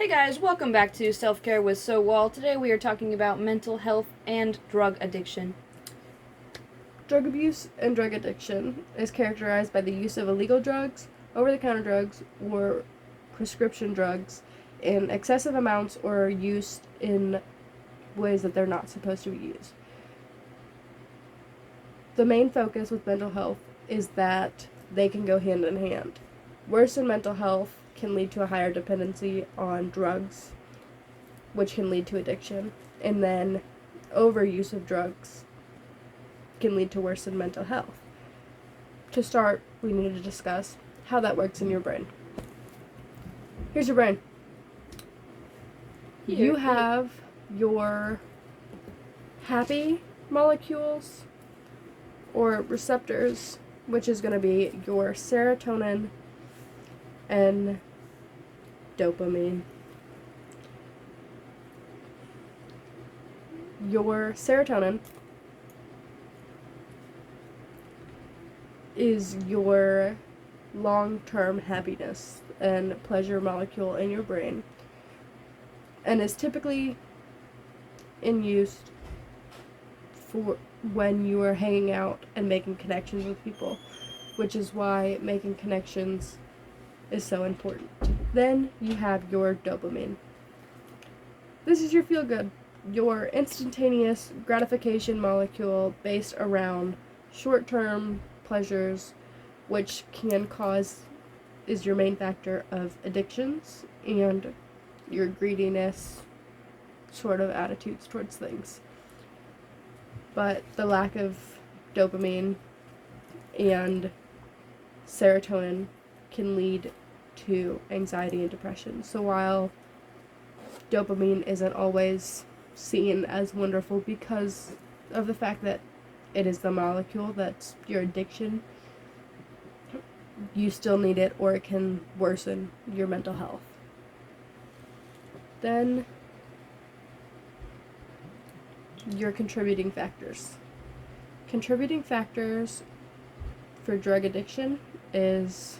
Hey guys, welcome back to Self-Care with So Wall. Today we are talking about mental health and drug addiction. Drug abuse and drug addiction is characterized by the use of illegal drugs, over-the-counter drugs, or prescription drugs in excessive amounts or used in ways that they're not supposed to be used. The main focus with mental health is that they can go hand in hand. Worsened mental health can lead to a higher dependency on drugs, which can lead to addiction, and then overuse of drugs can lead to worsened mental health. To start, we need to discuss how that works in your brain. Here's your brain. You have your happy molecules or receptors, which is going to be your serotonin and dopamine. Your serotonin is your long-term happiness and pleasure molecule in your brain, and is typically in use for when you are hanging out and making connections with people, which is why making connections is so important. Then you have your dopamine. This is your feel-good, your instantaneous gratification molecule based around short-term pleasures, which is your main factor of addictions and your greediness sort of attitudes towards things. But the lack of dopamine and serotonin can lead to anxiety and depression. So while dopamine isn't always seen as wonderful because of the fact that it is the molecule that's your addiction, you still need it or it can worsen your mental health. Then your contributing factors. Contributing factors for drug addiction is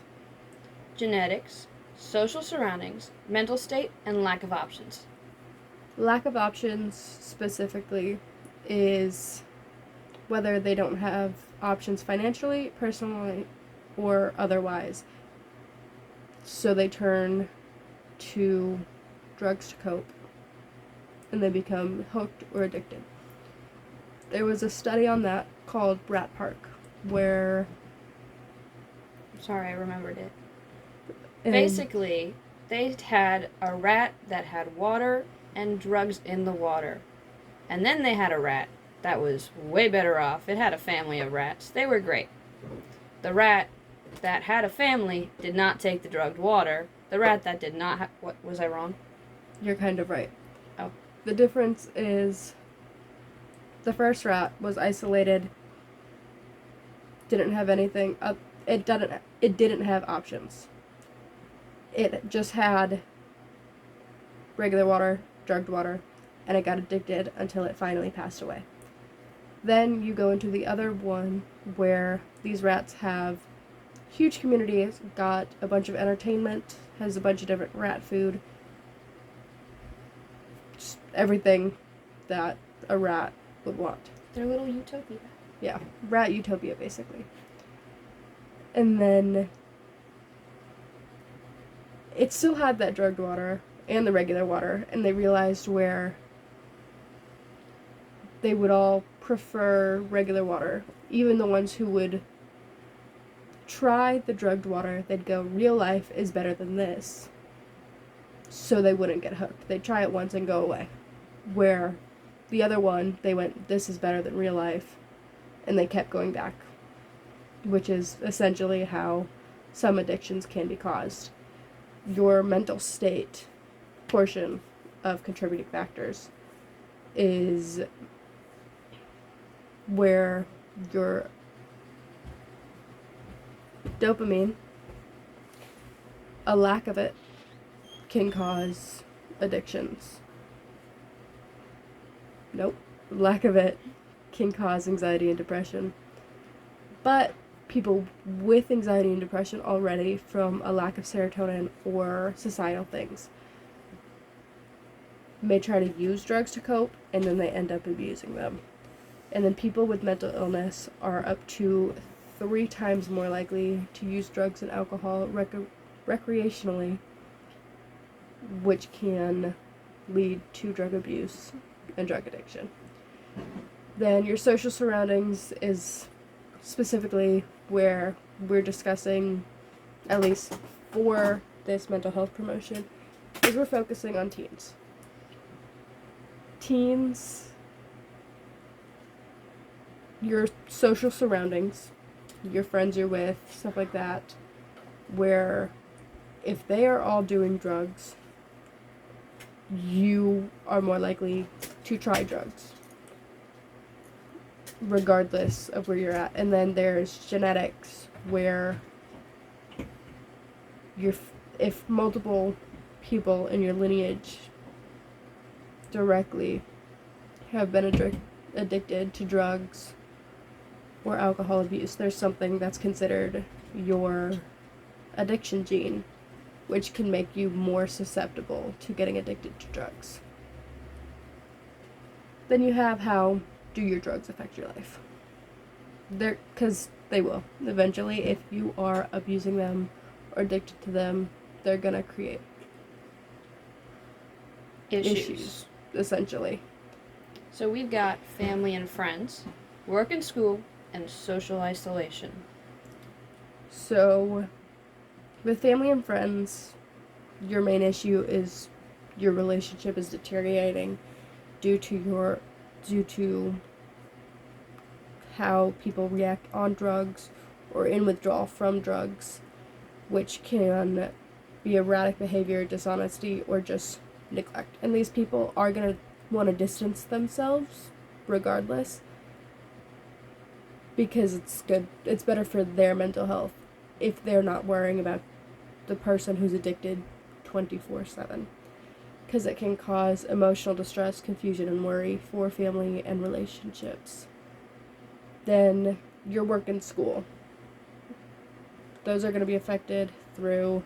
Genetics, social surroundings, mental state, and lack of options. Lack of options specifically is whether they don't have options financially, personally, or otherwise. So they turn to drugs to cope, and they become hooked or addicted. There was a study on that called Rat Park, where Sorry, I remembered it. Basically, they had a rat that had water and drugs in the water. And then they had a rat that was way better off. It had a family of rats. They were great. The rat that had a family did not take the drugged water. The rat that did not what, was I wrong? You're kind of right. Oh. The difference is the first rat was isolated, didn't have anything, it didn't have options. It just had regular water, drugged water, and it got addicted until it finally passed away. Then you go into the other one where these rats have huge communities, got a bunch of entertainment, has a bunch of different rat food, just everything that a rat would want. Their little utopia. Yeah, rat utopia basically. And then it still had that drugged water and the regular water, and they realized where they would all prefer regular water. Even the ones who would try the drugged water, they'd go, real life is better than this. So they wouldn't get hooked. They'd try it once and go away. Where the other one, they went, this is better than real life. And they kept going back. Which is essentially how some addictions can be caused. Your mental state portion of contributing factors is where your dopamine, a lack of it, can cause addictions. Lack of it can cause anxiety and depression. But people with anxiety and depression already from a lack of serotonin or societal things may try to use drugs to cope, and then they end up abusing them. And then people with mental illness are up to 3 times more likely to use drugs and alcohol recreationally, which can lead to drug abuse and drug addiction. Then your social surroundings is specifically where we're discussing, at least for this mental health promotion, is we're focusing on teens. Teens, your social surroundings, your friends you're with, stuff like that, where if they are all doing drugs, you are more likely to try drugs, regardless of where you're at. And then there's genetics, where if multiple people in your lineage directly have been addicted to drugs or alcohol abuse, there's something that's considered your addiction gene, which can make you more susceptible to getting addicted to drugs. Then you have how do your drugs affect your life? Because they will. Eventually, if you are abusing them or addicted to them, they're going to create issues, essentially. So we've got family and friends, work and school, and social isolation. So, with family and friends, your main issue is your relationship is deteriorating due to how people react on drugs or in withdrawal from drugs, which can be erratic behavior, dishonesty, or just neglect. And these people are going to want to distance themselves regardless, because it's better for their mental health if they're not worrying about the person who's addicted 24/7, because it can cause emotional distress, confusion, and worry for family and relationships. Then your work and school, those are going to be affected through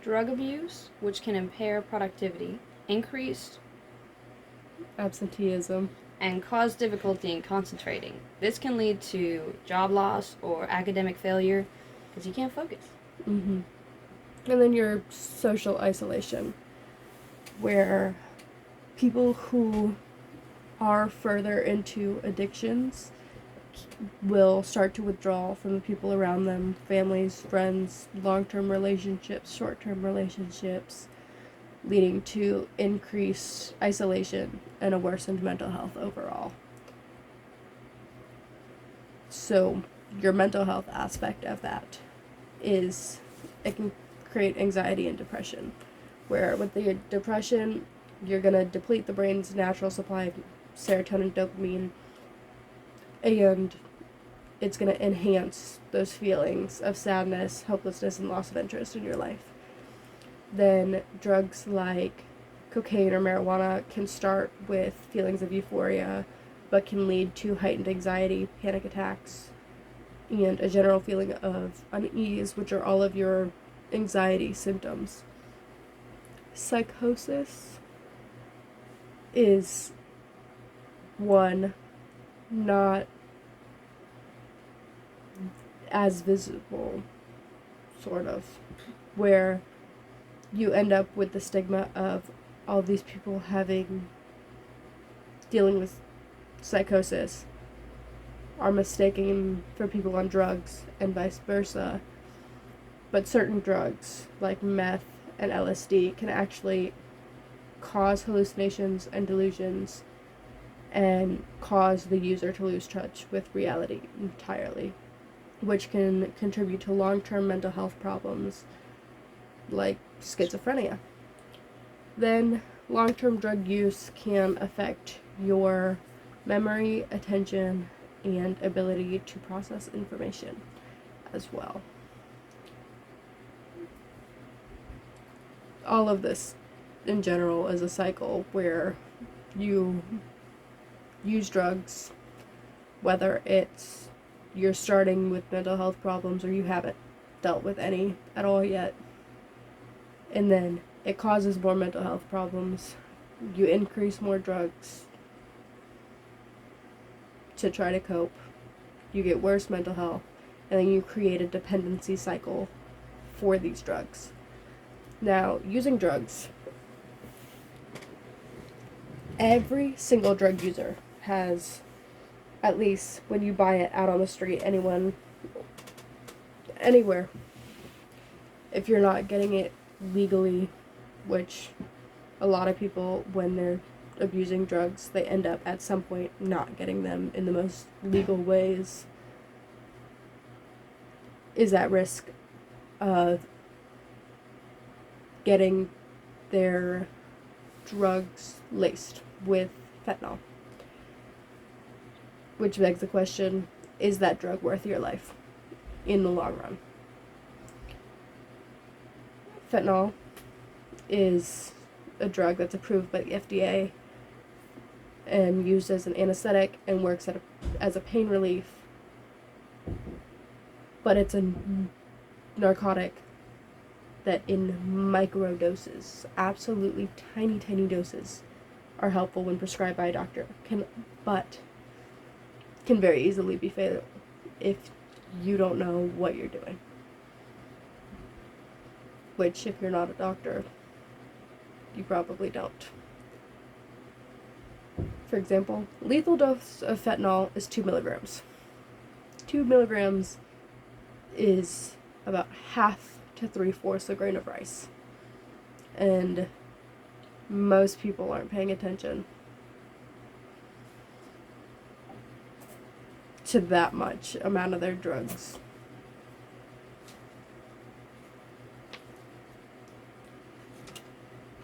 drug abuse, which can impair productivity, increase absenteeism, and cause difficulty in concentrating. This can lead to job loss or academic failure because you can't focus. And then your social isolation, where people who are further into addictions will start to withdraw from the people around them, families, friends, long-term relationships, short-term relationships, leading to increased isolation and a worsened mental health overall. So your mental health aspect of that is, it can create anxiety and depression, where with the depression, you're going to deplete the brain's natural supply of serotonin, dopamine, and it's going to enhance those feelings of sadness, hopelessness, and loss of interest in your life. Then drugs like cocaine or marijuana can start with feelings of euphoria, but can lead to heightened anxiety, panic attacks, and a general feeling of unease, which are all of your anxiety symptoms. Psychosis is one not as visible, sort of, where you end up with the stigma of all these people dealing with psychosis are mistaken for people on drugs and vice versa. But certain drugs like meth and LSD can actually cause hallucinations and delusions and cause the user to lose touch with reality entirely, which can contribute to long-term mental health problems like schizophrenia. Then long-term drug use can affect your memory, attention, and ability to process information as well. All of this in general is a cycle where you use drugs, whether it's you're starting with mental health problems or you haven't dealt with any at all yet, and then it causes more mental health problems, you increase more drugs to try to cope, you get worse mental health, and then you create a dependency cycle for these drugs. Now, using drugs, every single drug user has, at least when you buy it out on the street, anywhere, if you're not getting it legally, which a lot of people, when they're abusing drugs, they end up at some point not getting them in the most legal ways, is at risk of getting their drugs laced with fentanyl. Which begs the question, is that drug worth your life in the long run? Fentanyl is a drug that's approved by the FDA and used as an anesthetic and works as a pain relief, but it's a narcotic that in micro doses, absolutely tiny, tiny doses, are helpful when prescribed by a doctor, but can very easily be fatal if you don't know what you're doing. Which, if you're not a doctor, you probably don't. For example, lethal dose of fentanyl is 2 milligrams. 2 milligrams is about half to 3/4 a grain of rice. And most people aren't paying attention to that much amount of their drugs.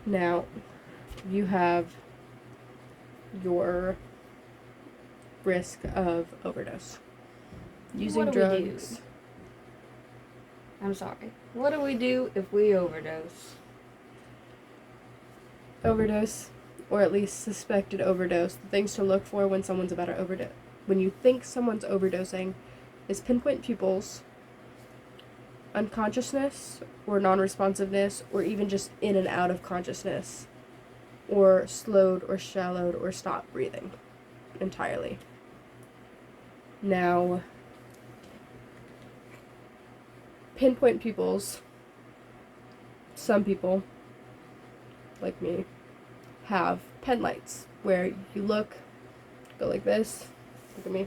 Now, you have your risk of overdose. Using What do we drugs. do? I'm sorry. What do we do if we overdose? Overdose, or at least suspected overdose. The things to look for when someone's about to overdose. When you think someone's overdosing, is pinpoint pupils, unconsciousness or non-responsiveness, or even just in and out of consciousness, or slowed or shallowed or stopped breathing entirely. Now, pinpoint pupils, some people, like me, have pen lights where you go like this, look at me,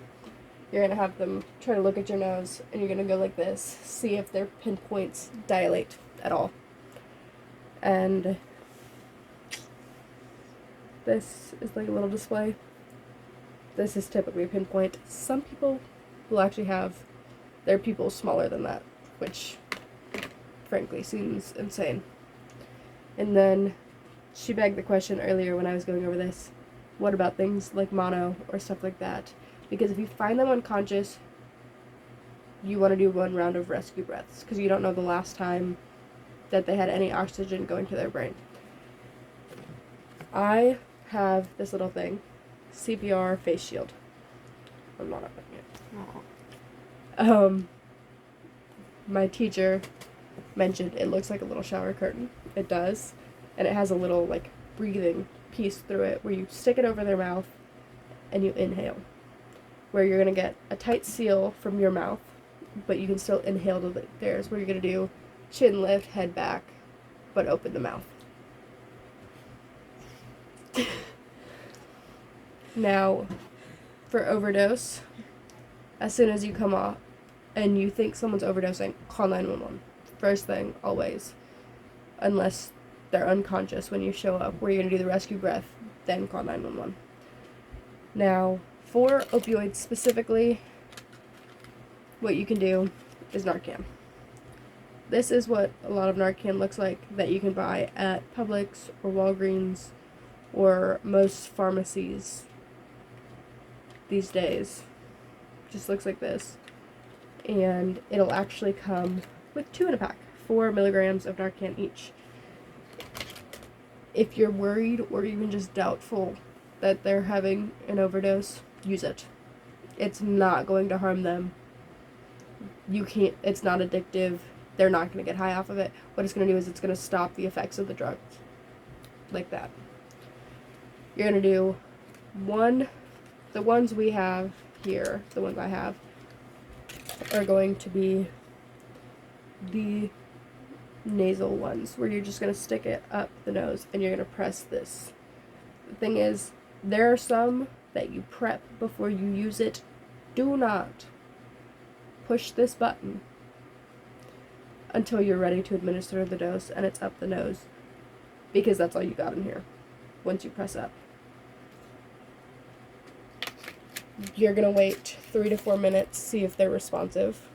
you're going to have them try to look at your nose, and you're going to go like this, see if their pinpoints dilate at all. And this is like a little display. This is typically a pinpoint. Some people will actually have their pupils smaller than that, which frankly seems insane. And then she begged the question earlier when I was going over this, what about things like mono or stuff like that? Because if you find them unconscious, you want to do 1 round of rescue breaths, because you don't know the last time that they had any oxygen going to their brain. I have this little thing, CPR face shield. I'm not opening it. My teacher mentioned it looks like a little shower curtain. It does. And it has a little, like, breathing piece through it where you stick it over their mouth and you inhale. Where you're going to get a tight seal from your mouth, but you can still inhale to theirs, where you're going to do chin lift, head back, but open the mouth. Now, for overdose, as soon as you come off and you think someone's overdosing, call 911. First thing, always. Unless they're unconscious when you show up, where you're going to do the rescue breath, then call 911. Now, for opioids specifically, what you can do is NARCAN. This is what a lot of NARCAN looks like that you can buy at Publix or Walgreens or most pharmacies these days. Just looks like this. And it'll actually come with 2 in a pack, 4 milligrams of NARCAN each. If you're worried or even just doubtful that they're having an overdose, use it. It's not going to harm them. It's not addictive. They're not going to get high off of it. What it's going to do is it's going to stop the effects of the drugs. Like that. You're going to do the ones we have here, the ones I have, are going to be the nasal ones, where you're just going to stick it up the nose and you're going to press this. The thing is, there are some that you prep before you use it. Do not push this button until you're ready to administer the dose and it's up the nose, because that's all you got in here once you press up. You're going to wait 3 to 4 minutes, see if they're responsive.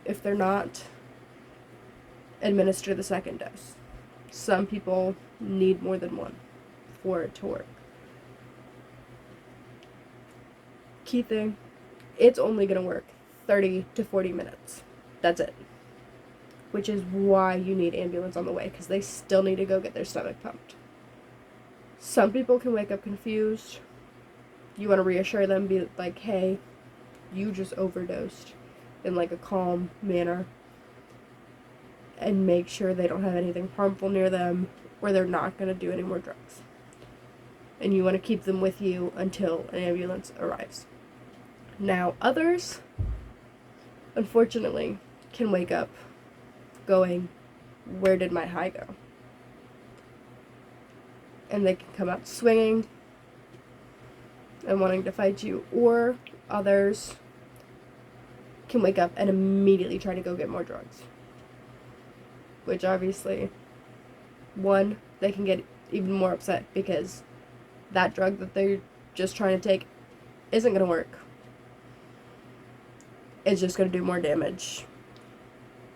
If they're not, administer the second dose. Some people need more than one for it to work. Key thing, it's only going to work 30 to 40 minutes. That's it. Which is why you need ambulance on the way, because they still need to go get their stomach pumped. Some people can wake up confused. You want to reassure them, be like, hey, you just overdosed, in like a calm manner, and make sure they don't have anything harmful near them, or they're not going to do any more drugs. And you want to keep them with you until an ambulance arrives. Now, others, unfortunately, can wake up going, where did my high go? And they can come out swinging and wanting to fight you, or others can wake up and immediately try to go get more drugs. Which obviously, one, they can get even more upset because that drug that they're just trying to take isn't going to work. It's just going to do more damage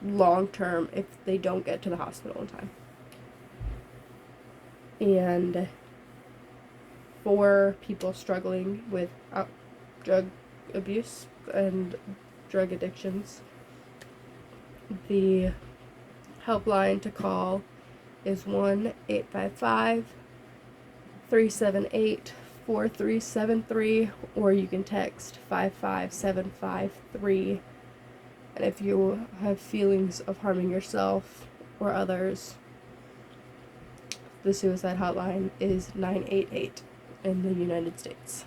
long term if they don't get to the hospital in time. And for people struggling with drug abuse and drug addictions, the helpline to call is 1-855-378-4373, or you can text 55753. And if you have feelings of harming yourself or others, the suicide hotline is 988 in the United States.